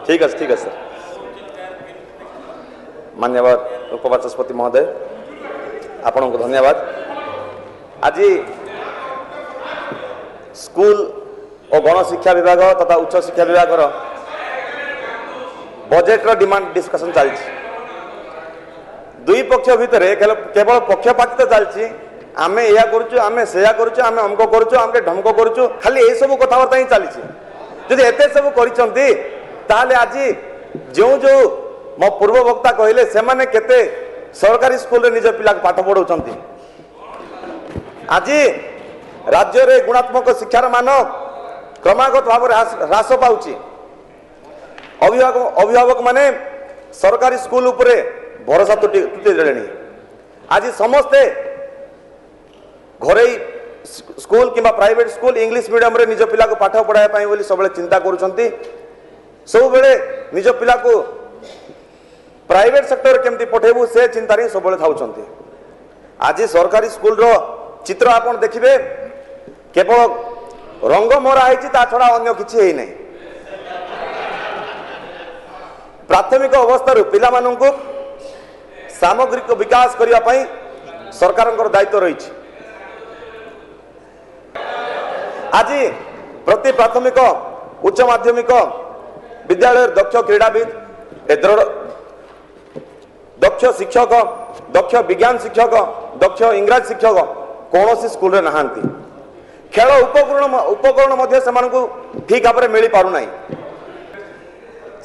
ठीक है सर। मान्यवर उपबाचस्पति महोदय आपण को धन्यवाद। आज स्कूल और गणशिक्षा विभाग तथा उच्च शिक्षा विभाग बजेट डिमांड डिस्कशन चलती। दुई पक्ष भितर केवल पक्षपातित चलती। आमे या करूँ आमे सेया करूँ आमे अमक करूँ आमे ढमक करूँ खाली यही सब कथबार्ता ही चली। जदि एत सब कर आज जो जो मो पूर्व वक्ता कहले से माने केते सरकारी स्कूल रे निज पिला पाठ पढ़ाउछन। आज राज्य रे गुणात्मक शिक्षार मान क्रमागत भाव ह्रास पाउछि। अभिभावक माने सरकारी स्कूल उपरे भरोसा तुटी देलेनी। आज समस्ते घरे स्कूल किंबा प्राइवेट स्कूल इंग्लिश मीडियम रे निज पिला को पाठ पढ़ाया पाई बोली सब चिंता करूछंती। सब बेले निज पिला को प्राइवेट सेक्टर केमती पठेबू से चिंता रे सब बेले थाउछंती। आज सरकारी स्कूल रो चित्र आपण देखिबे केवल रंग मरा है ता छड़ा अन्य किछि है नहीं। प्राथमिक अवस्था पिला माननकु सामग्रिक विकास करिया पई सरकारक दायित्व रही। आज प्रति प्राथमिक उच्च माध्यमिक विद्यालय दक्ष क्रीड़ाविद दक्ष शिक्षक दक्ष विज्ञान शिक्षक दक्ष इंग्राजी शिक्षक कौन सी स्कूल रे नहांती। खेल उपकरण मध्य से ठीक भाव में मिल पारु नहीं।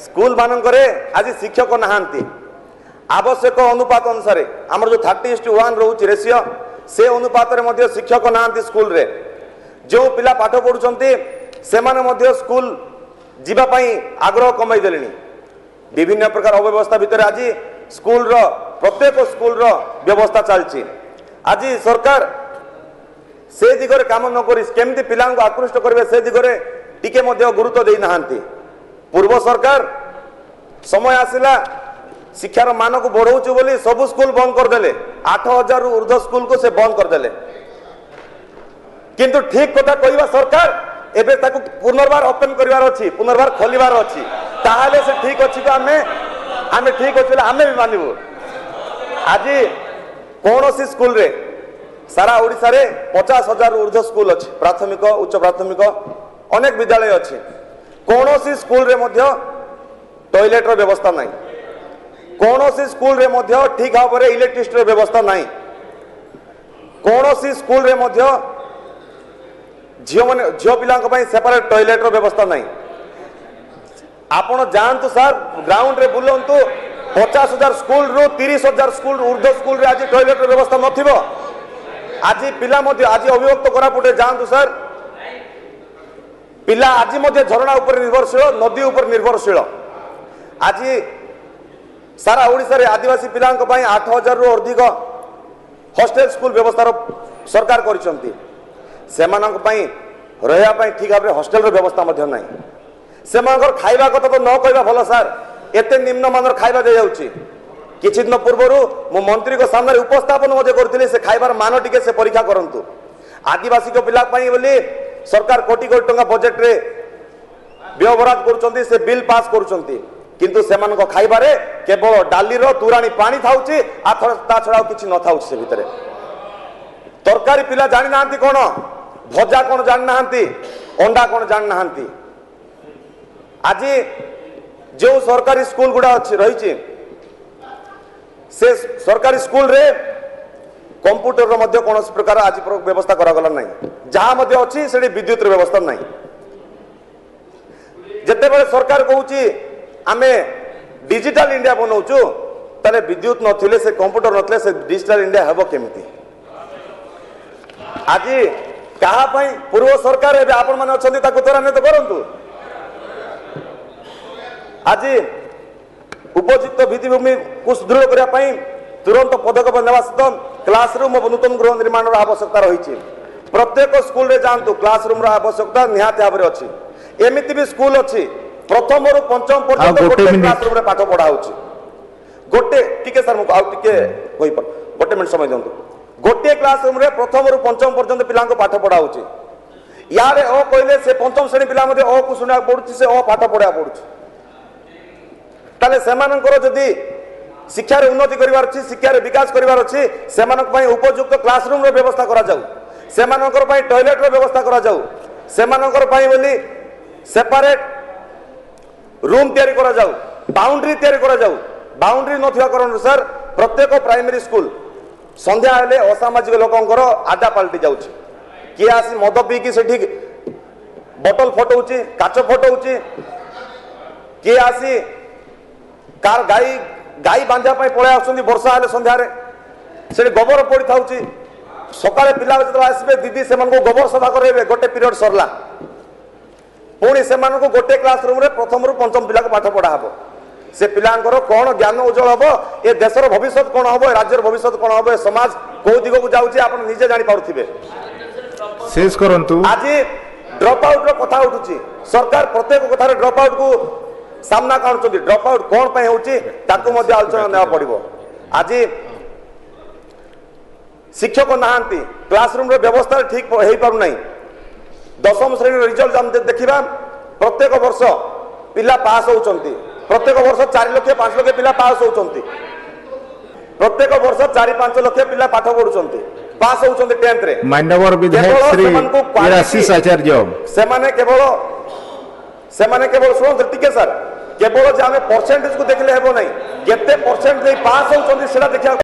स्कूल मानकरे आज शिक्षक नहांती। आवश्यक अनुपात अनुसार आमर जो 30:1 रोचे रेशियो से अनुपात रे मध्य शिक्षक नहांती। स्कूल रे जो पिला पाठ पढ़ुछंती से माने मध्य स्कूल जीवा पई आग्रह कमाई देलेनी। विभिन्न प्रकार अव्यवस्था भितर आज स्कूल रो प्रत्येक स्कूल रो व्यवस्था चलची। आज सरकार से दिगरे काम न करी केमती पिला को आकृष्ट करबे से दिगरे टिके मध्य गुरुत्व देई नहांती। पूर्व सरकार समय आसिला शिक्षार मान को बढ़ाऊछु बोली सब स्कूल बंद कर देले। 8000 रु ऊर्ध्व स्कूल को से बंद कर देले। किंतु ठीक कथा कहवा सरकार एबे ताकू पुनर्बार ओपन करिवार अछि पुनर्बार खोलिवार अछि ताहाले से ठीक अछि तो आमे ठीक अछि आमे भी मानिबो। आज कौन सी स्कूल रे सारा ओडिसा रे 50,000 रु ऊर्ध्व स्कूल अछि। प्राथमिक उच्च प्राथमिक अनेक विद्यालय अछि। कौन सी स्कूल रे मध्य टॉयलेट रो व्यवस्था नाही। कौन सी स्कूल रे मध्य ठीक भाव में इलेक्ट्रिसिटी रो व्यवस्था नाही। कौन सी स्कूल रे मध्य झील पिला सेपरेट टॉयलेट रो व्यवस्था नहीं। आपण जानतु सर ग्राउंड रे बुलंतु 50,000 स्कूल रु 30,000 स्कूल ऊर्ध्व स्कूल रे आज टॉयलेट रो व्यवस्था नथिबो। आज पिला मध्य आज अभिभक्त कोरापुटे जानतु सर पिला आज मध्य झरणा ऊपर निर्भरशील नदी ऊपर निर्भरशील। आज सारा ओडिसा रे आदिवासी पिलांक पई 8,000 रु अधिक हॉस्टल स्कूल व्यवस्था सरकार करिसंती। सेमानक पई रहया पई ठीक भाबरे हॉस्टल रो व्यवस्था मध्य नाही। सेमानकर खाइबा कथा तो न कहबा भलो सर एते निम्न मानर खाइबा दे जाउची। किछि दिन पूर्वरु मो मंत्री को सामने उपस्थापन मजे करथिले से खाइबार मान टिके से परीक्षा करंतु। आदिवासी को पिला पई बोली सरकार कोटी कोटी टंका बजेट रे व्यवहार करूचंती से बिल पास करूचंती। किंतु सेमान को खाइबारे केवल डाली रो तुराणी पानी थाउची ता छड़ा किछि न थाउची। से भितरे तरकारी पिला जानि नांती कोन भजा कोन जानि नांती अंडा कोन जानि नांती। आज जो सरकारी स्कूल गुडा अछि रहिछि से सरकारी स्कूल रे कंप्यूटर रो मध्य कोनोस प्रकार आज व्यवस्था करा गला नै। जहा मध्य अछि सेडी विद्युत रो व्यवस्था नै। जते बेले सरकार कहूची आमे डिजिटल इंडिया बनाऊचु ताले विद्युत नथिले से कंप्यूटर नथिले से डिजिटल इंडिया हेबो केमिति। आज कहा पई पूर्व सरकार एबे आपण माने अछंती ताकु त्वरान्वित करंतु। आज उपयुक्त भित्तिभूमि को सुदृढ़ करिया पई तुरंत पदक्षेप नेवा सहित क्लासरूम और नूतन गृह निर्माण आवश्यकता रही। प्रत्येक स्कूल रे जानतु क्लासरूम रो आवश्यकता निहाती भाव में अच्छी। एमिति भी स्कूल अच्छी प्रथम रु पंचम पर्यंत गोटे क्लासरूम रे पाठ पढ़ा होछि। गोटे टिके सर मु आउ टिके होई पर गोटे मिनिट समय दियंतु। गोटे क्लासरूम रे प्रथम रु पंचम पर्यंत पिला को पाठ पढ़ा होछि। यारे ओ कहले से पंचम श्रेणी पिला मध्ये ओ को सुना पड़ुछि से ओ पाठ पढ़ा पड़ुछि। ताले सेमानंकर जदि शिक्षार उन्नति करिवार अछि शिक्षार विकास करिवार अछि सेमानक पई उपयुक्त क्लासरूम रो व्यवस्था करा जाऊ सेमानकर पई टॉयलेट रो व्यवस्था करा जाऊ सेमानकर पई बोली सेपरेट रूम तैयारी करा जाऊ बाउंड्री तैयारी करा जाऊ बाउंड्री नथिया कारण सर प्रत्येक प्राइमरी स्कूल संध्या हेले असामाजिक लोकंकर आडा पलटि जाउछि किए आसी मद पी कि सेठी बोतल फटौछि काच फटौछि किए आसी कार गाई गाई बांधा पई पळे आछुंदी वर्षा हेले संध्या रे से गोबर पड़ी थाउछि सकाळे पिला जतरा आसबे दीदी से गोबर सफा करेबे गोटे पीरियड सरला पुणी से गोटे क्लासरूम रे प्रथम रु पंचम पिला पाठ पढ़ा हबो से पिलांकर कौन ज्ञान उज्जवल हबो ए देशर भविष्य कौन हबो राज्यर भविष्य कौन हबो समाज को दिग को जाउछि आपण निजे जानि पारुथिबे शेष करंतु आज ड्रॉप आउट रो कथा उठुछि सरकार प्रत्येक कथा रे ड्रॉप आउट को सामना काढुछथि ड्रॉप आउट कोन पय होउछि ताकू मध्ये आलोचना नेवा पड़िबो आज शिक्षक नहांती क्लासरूम रो व्यवस्था ठीक हेई पारु नै दशम श्रेणी रिजल्ट देखा प्रत्येक वर्ष पिला पास होउचंती प्रत्येक वर्ष 4 लाख 5 लाख पिला पास होउचंती प्रत्येक वर्ष 4-5 लाख पिला पाठ पढुचंती पास होउचंती 10th रे मान्यवर विधायक श्री इराशिष आचार्य सेमाने केवल सुन टिके सर केवल जे हमें परसेंटेज को देखले हेबो नै केते परसेंट दे पास होउचंती सेला देखिया